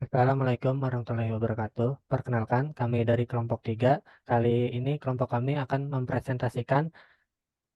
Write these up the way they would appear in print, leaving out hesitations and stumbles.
Assalamualaikum warahmatullahi wabarakatuh. Perkenalkan, kami dari kelompok 3. Kali ini kelompok kami akan mempresentasikan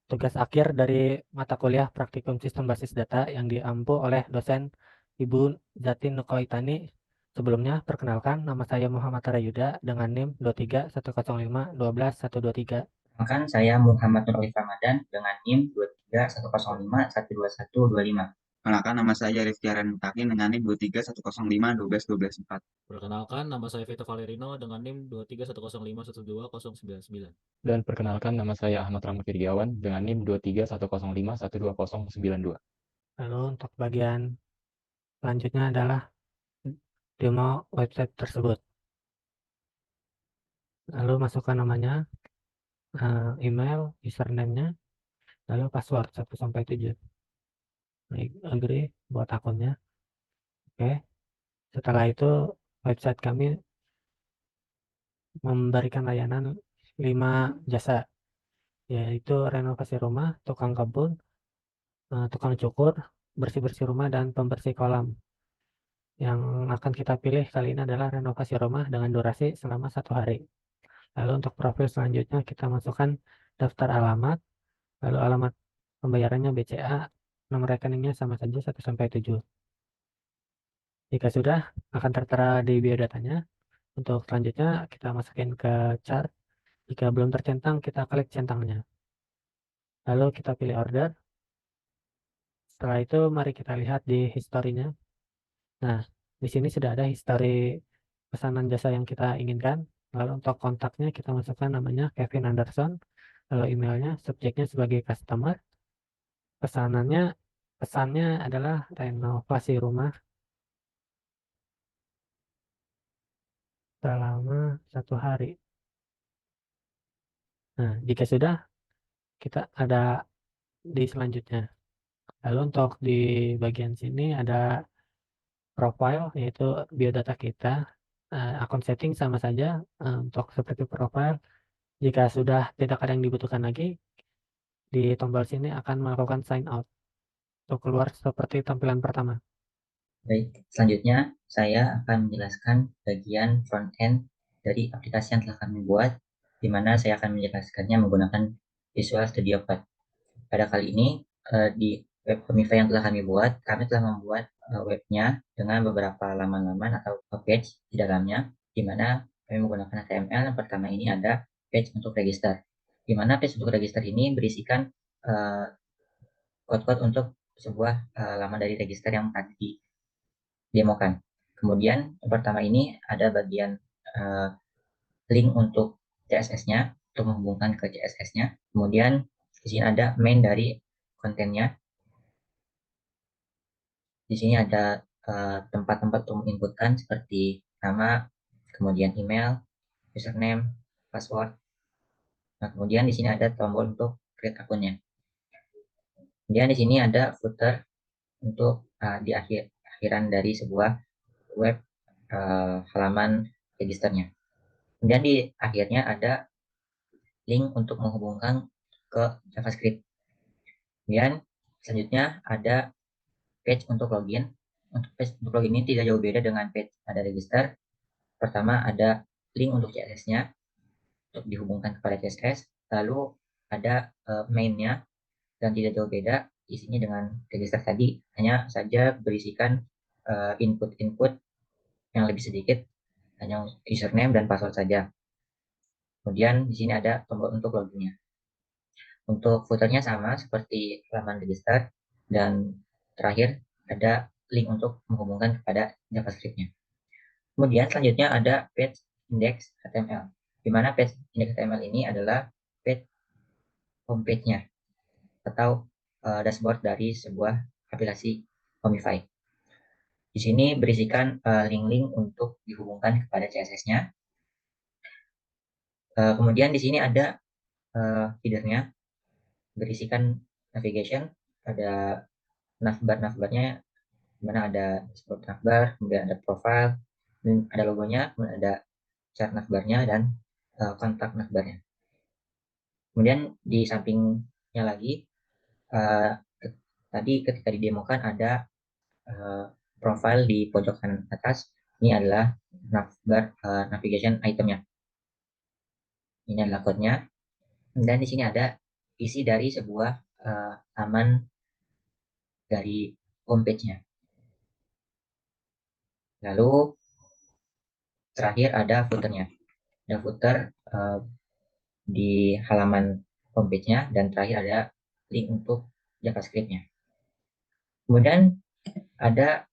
tugas akhir dari mata kuliah Praktikum Sistem Basis Data yang diampu oleh dosen Ibu Zati Nukoitani. Sebelumnya, perkenalkan, nama saya Muhammad Tarayuda dengan NIM 23105 12123. Perkenalkan, saya Muhammad Nur Alif Ramadan dengan NIM 2310512125. Perkenalkan, nama saya Rifki Aren Mutakin dengan NIM 2310512124. Perkenalkan, nama saya Vito Valerino dengan NIM 23105121099. Dan perkenalkan, nama saya Ahmad Rahmat Firdiawan dengan NIM 23105120092. Lalu untuk bagian selanjutnya adalah demo website tersebut. Lalu masukkan namanya, email, username-nya, lalu password 1 sampai 7. Agree buat akunnya. Oke. Setelah itu website kami memberikan layanan 5 jasa, yaitu renovasi rumah, tukang kebun, tukang cukur, bersih-bersih rumah, dan pembersih kolam. Yang akan kita pilih kali ini adalah renovasi rumah dengan durasi selama 1 hari. Lalu untuk profil selanjutnya kita masukkan daftar alamat, lalu alamat pembayarannya BCA, nomor rekeningnya sama saja 1 sampai 7. Jika sudah, akan tertera di biodatanya. Untuk selanjutnya kita masukin ke chart. Jika belum tercentang, kita klik centangnya. Lalu kita pilih order. Setelah itu mari kita lihat di historinya. Nah, di sini sudah ada histori pesanan jasa yang kita inginkan. Lalu untuk kontaknya kita masukkan namanya Kevin Anderson. Lalu emailnya, subjeknya sebagai customer. Pesannya adalah renovasi rumah selama 1 hari. Nah, jika sudah, kita ada di selanjutnya. Lalu untuk di bagian sini ada profile, yaitu biodata kita. Akun setting sama saja untuk seperti profile. Jika sudah tidak ada yang dibutuhkan lagi, di tombol sini akan melakukan sign out untuk keluar seperti tampilan pertama. Baik, selanjutnya saya akan menjelaskan bagian front end dari aplikasi yang telah kami buat, di mana saya akan menjelaskannya menggunakan Visual Studio Code. Pada kali ini, di web Comify yang telah kami buat, kami telah membuat webnya dengan beberapa laman-laman atau page di dalamnya, di mana kami menggunakan HTML. Yang pertama ini ada page untuk register, di mana page untuk register ini berisikan kode-kode untuk sebuah laman dari register yang tadi didemokan. Kemudian yang pertama ini ada bagian link untuk CSS-nya, untuk menghubungkan ke CSS-nya. Kemudian di sini ada main dari kontennya. Di sini ada tempat-tempat untuk menginputkan seperti nama, kemudian email, username, password. Nah, kemudian di sini ada tombol untuk create akunnya. Kemudian di sini ada footer untuk di akhiran dari sebuah web halaman registernya. Kemudian di akhirnya ada link untuk menghubungkan ke JavaScript. Kemudian selanjutnya ada page untuk login. Untuk page untuk login ini tidak jauh beda dengan page pada register. Pertama ada link untuk CSS-nya untuk dihubungkan kepada CSS. Lalu ada main-nya dan tidak jauh beda isinya dengan register tadi. Hanya saja berisikan input-input yang lebih sedikit, hanya username dan password saja. Kemudian di sini ada tombol untuk loginnya. Untuk footernya sama seperti halaman register, dan terakhir ada link untuk menghubungkan kepada JavaScript-nya. Kemudian selanjutnya ada page index HTML, di mana page index HTML ini adalah page homepage-nya atau dashboard dari sebuah aplikasi Comify. Di sini berisikan link-link untuk dihubungkan kepada CSS-nya. Kemudian di sini ada feedernya, berisikan navigation, ada navbar-navbarnya, di mana ada dashboard navbar, kemudian ada profile, dan ada logonya, kemudian ada chart navbarnya dan kontak navbarnya. Kemudian di sampingnya lagi, tadi ketika didemokan ada profile di pojok kanan atas, Ini adalah navigation itemnya. Ini adalah code-nya. Dan di sini ada isi dari sebuah laman dari homepage-nya. Lalu terakhir ada footer-nya. Ada footer di halaman homepage-nya, dan terakhir ada link untuk JavaScript-nya. Kemudian ada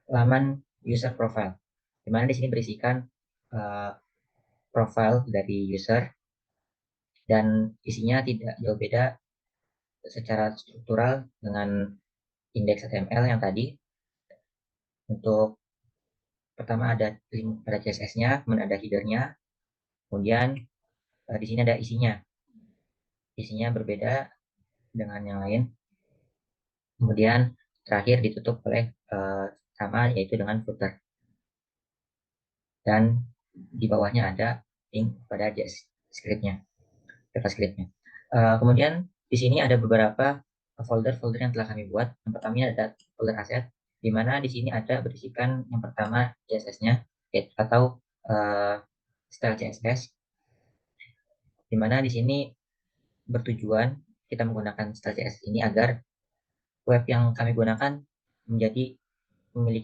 laman user profile, di mana di sini berisikan profile dari user, dan isinya tidak jauh beda secara struktural dengan indeks HTML yang tadi. Untuk pertama ada link pada CSS-nya, kemudian ada header-nya, kemudian di sini ada isinya. Isinya berbeda dengan yang lain. Kemudian terakhir ditutup oleh sama, yaitu dengan footer. Dan di bawahnya ada link pada JavaScript-nya. Kemudian di sini ada beberapa folder-folder yang telah kami buat. Yang pertama ada folder aset, di mana di sini ada berisikan yang pertama CSS-nya atau style CSS, di mana di sini bertujuan kita menggunakan style CSS ini agar web yang kami gunakan memiliki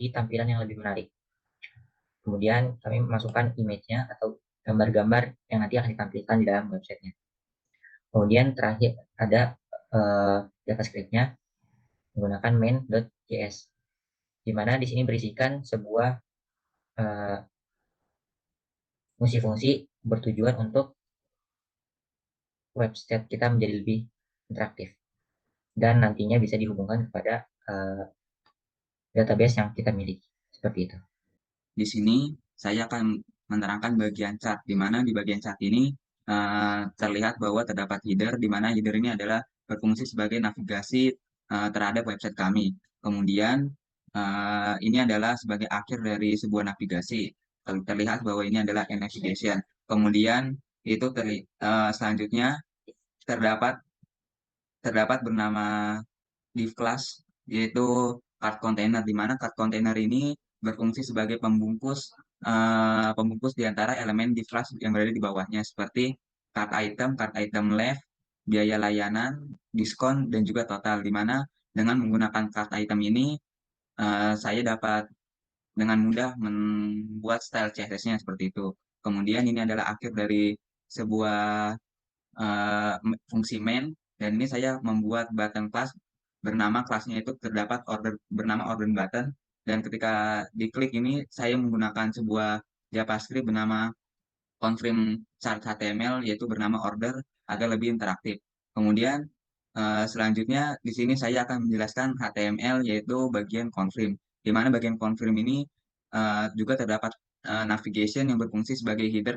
tampilan yang lebih menarik. Kemudian kami memasukkan image-nya atau gambar-gambar yang nanti akan ditampilkan di dalam website-nya. Kemudian terakhir ada JavaScript-nya menggunakan main.js, di mana di sini berisikan sebuah fungsi-fungsi bertujuan untuk website kita menjadi lebih interaktif dan nantinya bisa dihubungkan kepada database yang kita miliki, seperti itu. Di sini saya akan menerangkan bagian chart, di mana di bagian chart ini terlihat bahwa terdapat header, di mana header ini adalah berfungsi sebagai navigasi terhadap website kami. Kemudian ini adalah sebagai akhir dari sebuah navigasi. Terlihat bahwa ini adalah end navigation. Kemudian itu selanjutnya terdapat bernama div class, yaitu card container, di mana card container ini berfungsi sebagai pembungkus di antara elemen div class yang berada di bawahnya, seperti card item left, biaya layanan, diskon, dan juga total, di mana dengan menggunakan card item ini saya dapat dengan mudah membuat style CSS-nya seperti itu. Kemudian ini adalah akhir dari sebuah fungsi main, dan ini saya membuat button class bernama kelasnya itu terdapat bernama order button, dan ketika diklik ini saya menggunakan sebuah JavaScript bernama confirm chart HTML, yaitu bernama order, agar lebih interaktif. Kemudian selanjutnya di sini saya akan menjelaskan HTML, yaitu bagian confirm, di mana bagian confirm ini juga terdapat navigation yang berfungsi sebagai header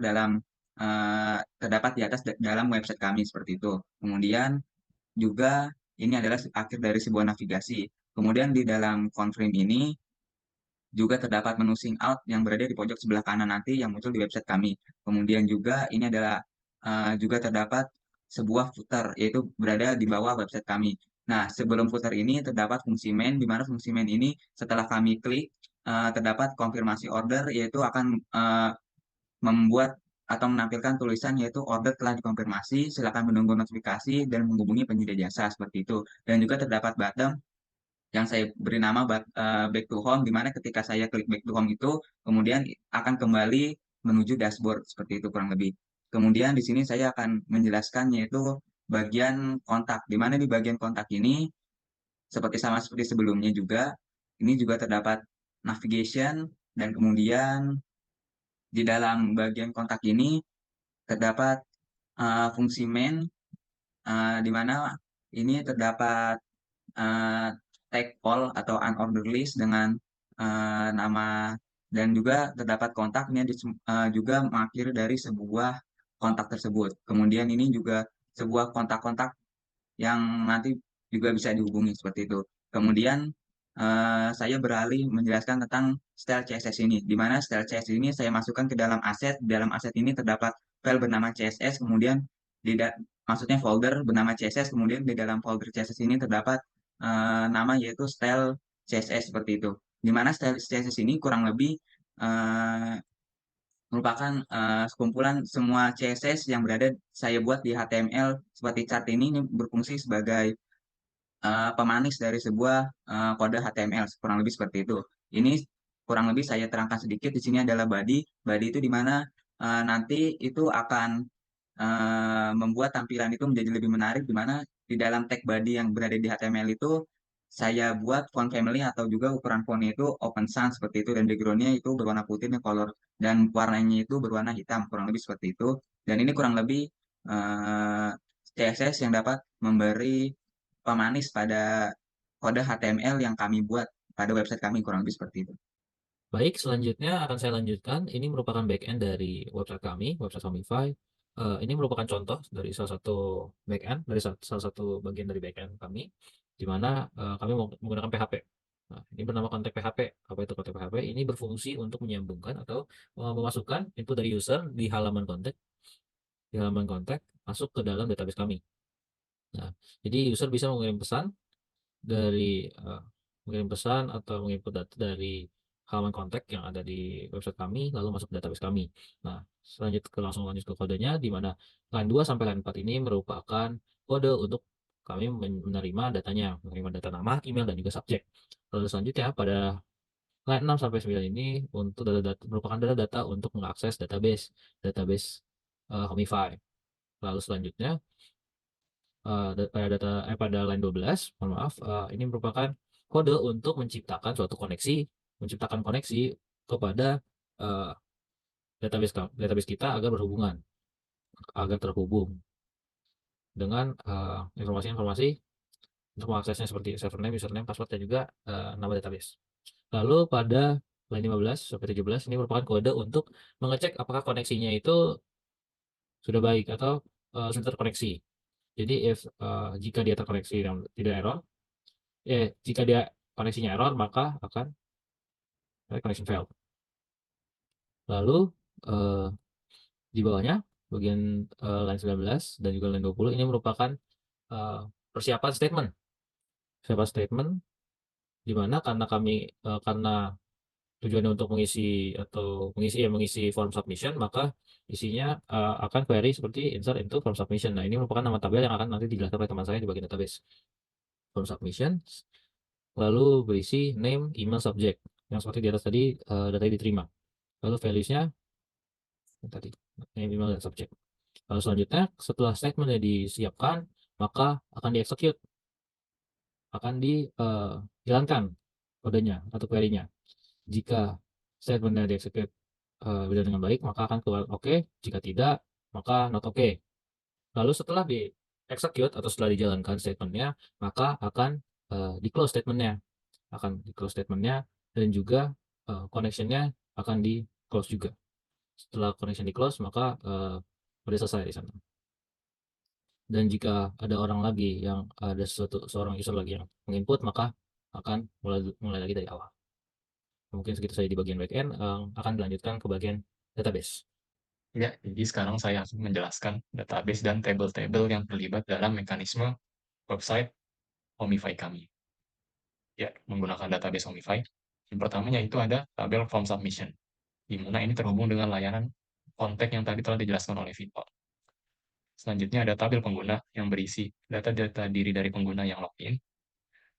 terdapat di atas dalam website kami, seperti itu. Kemudian juga ini adalah akhir dari sebuah navigasi. Kemudian di dalam confirm ini juga terdapat menu sign out yang berada di pojok sebelah kanan nanti yang muncul di website kami. Kemudian juga ini adalah juga terdapat sebuah footer, yaitu berada di bawah website kami. Nah, sebelum footer ini terdapat fungsi main, di mana fungsi main ini setelah kami klik terdapat konfirmasi order, yaitu akan membuat atau menampilkan tulisan yaitu order telah dikonfirmasi, silakan menunggu notifikasi dan menghubungi penyedia jasa, seperti itu. Dan juga terdapat button yang saya beri nama back to home, di mana ketika saya klik back to home itu kemudian akan kembali menuju dashboard, seperti itu kurang lebih. Kemudian di sini saya akan menjelaskan yaitu bagian kontak, di mana di bagian kontak ini sama seperti sebelumnya juga, ini juga terdapat navigation, dan kemudian di dalam bagian kontak ini terdapat fungsi main, di mana ini terdapat tag all atau unordered list dengan nama, dan juga terdapat kontak ini juga mengakhiri dari sebuah kontak tersebut. Kemudian ini juga sebuah kontak-kontak yang nanti juga bisa dihubungi, seperti itu. Kemudian saya beralih menjelaskan tentang style CSS ini, di mana style CSS ini saya masukkan ke dalam aset. Di dalam aset ini terdapat file bernama CSS, kemudian maksudnya folder bernama CSS, kemudian di dalam folder CSS ini terdapat nama yaitu style CSS, seperti itu. Di mana style CSS ini kurang lebih eh, merupakan sekumpulan semua CSS yang berada saya buat di HTML seperti chart ini berfungsi sebagai pemanis dari sebuah kode HTML, kurang lebih seperti itu. Ini kurang lebih saya terangkan sedikit. Di sini adalah body. Body itu di mana nanti itu akan membuat tampilan itu menjadi lebih menarik, di mana di dalam tag body yang berada di HTML itu saya buat font family atau juga ukuran fontnya itu open sans seperti itu, dan backgroundnya itu berwarna putih dan color, dan warnanya itu berwarna hitam, kurang lebih seperti itu. Dan ini kurang lebih eh, CSS yang dapat memberi pemanis pada kode HTML yang kami buat pada website kami, kurang lebih seperti itu. Baik, selanjutnya akan saya lanjutkan. Ini merupakan backend dari website kami, website Homify. Ini merupakan contoh dari salah satu backend, dari salah satu bagian dari backend kami, di mana kami menggunakan PHP. Nah, ini bernama kontak PHP. Apa itu kontak PHP? Ini berfungsi untuk menyambungkan atau memasukkan input dari user di halaman kontak masuk ke dalam database kami. Nah, jadi user bisa mengirim pesan atau menginput data dari halaman kontak yang ada di website kami, lalu masuk ke database kami. Nah, langsung lanjut ke kodenya, di mana line 2 sampai line 4 ini merupakan kode untuk kami menerima datanya, menerima data nama, email, dan juga subjek. Lalu selanjutnya pada line 6 sampai 9 ini untuk merupakan data untuk mengakses database Homify. Lalu selanjutnya pada line 12, mohon maaf, ini merupakan kode untuk menciptakan koneksi kepada uh, database kita agar terhubung dengan informasi-informasi untuk mengaksesnya seperti server name, username, password, dan juga nama database. Lalu pada line 15 sampai 17 ini merupakan kode untuk mengecek apakah koneksinya itu sudah baik atau sudah terkoneksi. Jadi jika dia terkoneksi dan tidak error, jika dia koneksinya error, maka akan connection failed. Lalu di bawahnya bagian line 19 dan juga line 20 ini merupakan persiapan statement. Di mana karena tujuannya untuk mengisi form submission, maka isinya akan query seperti insert into form submission. Nah, ini merupakan nama tabel yang akan nanti dijelaskan oleh teman saya di bagian database. Form submission, lalu berisi name, email, subject yang seperti di atas tadi, data diterima. Lalu values-nya tadi name, email, dan subject. Lalu selanjutnya setelah statementnya disiapkan, maka akan dijalankan kodenya atau query-nya. Jika statementnya diexecute berjalan dengan baik, maka akan keluar oke. Jika tidak, maka not oke. Lalu setelah di execute atau setelah dijalankan statementnya, maka akan di close statementnya, dan juga connection-nya akan di close juga. Setelah connection di close, maka sudah selesai di sana. Dan jika ada seorang user lagi yang menginput, maka akan mulai lagi dari awal. Mungkin segitu saja di bagian backend, akan dilanjutkan ke bagian database. Ya, jadi sekarang saya akan menjelaskan database dan tabel-tabel yang terlibat dalam mekanisme website Homify kami. Ya, menggunakan database Homify. Yang pertamanya itu ada tabel form submission, di mana ini terhubung dengan layanan kontak yang tadi telah dijelaskan oleh Vito. Selanjutnya ada tabel pengguna yang berisi data-data diri dari pengguna yang login.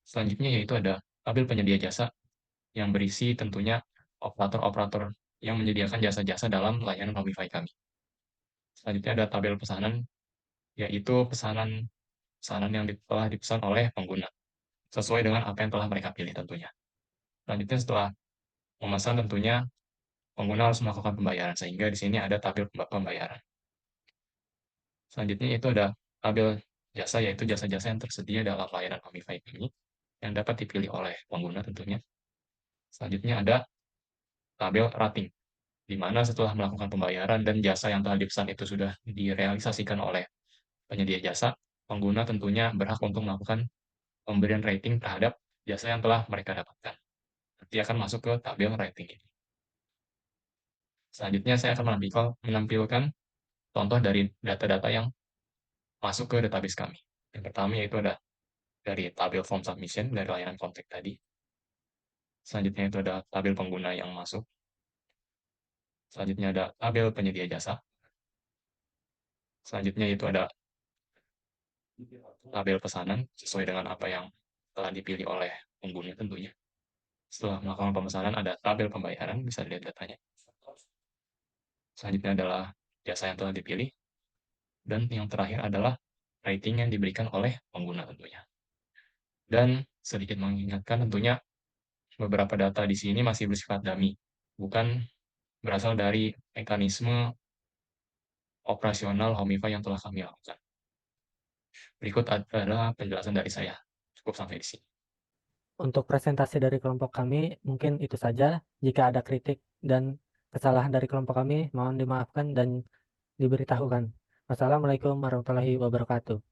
Selanjutnya yaitu ada tabel penyedia jasa yang berisi tentunya operator-operator yang menyediakan jasa-jasa dalam layanan Homify kami. Selanjutnya ada tabel pesanan, yaitu pesanan yang telah dipesan oleh pengguna, sesuai dengan apa yang telah mereka pilih tentunya. Selanjutnya setelah memesan tentunya pengguna harus melakukan pembayaran, sehingga di sini ada tabel pembayaran. Selanjutnya itu ada tabel jasa, yaitu jasa-jasa yang tersedia dalam layanan Homify ini, yang dapat dipilih oleh pengguna tentunya. Selanjutnya ada tabel rating, di mana setelah melakukan pembayaran dan jasa yang telah dipesan itu sudah direalisasikan oleh penyedia jasa, pengguna tentunya berhak untuk melakukan pemberian rating terhadap jasa yang telah mereka dapatkan. Nanti akan masuk ke tabel rating ini. Selanjutnya saya akan menampilkan contoh dari data-data yang masuk ke database kami. Yang pertama yaitu ada dari tabel form submission dari layanan kontak tadi. Selanjutnya itu ada tabel pengguna yang masuk. Selanjutnya ada tabel penyedia jasa. Selanjutnya itu ada tabel pesanan sesuai dengan apa yang telah dipilih oleh pengguna tentunya. Setelah melakukan pemesanan ada tabel pembayaran, bisa dilihat datanya. Selanjutnya adalah jasa yang telah dipilih. Dan yang terakhir adalah rating yang diberikan oleh pengguna tentunya. Dan sedikit mengingatkan tentunya beberapa data di sini masih bersifat dummy, bukan berasal dari mekanisme operasional Homify yang telah kami lakukan. Berikut adalah penjelasan dari saya. Cukup sampai di sini. Untuk presentasi dari kelompok kami, mungkin itu saja. Jika ada kritik dan kesalahan dari kelompok kami, mohon dimaafkan dan diberitahukan. Wassalamualaikum warahmatullahi wabarakatuh.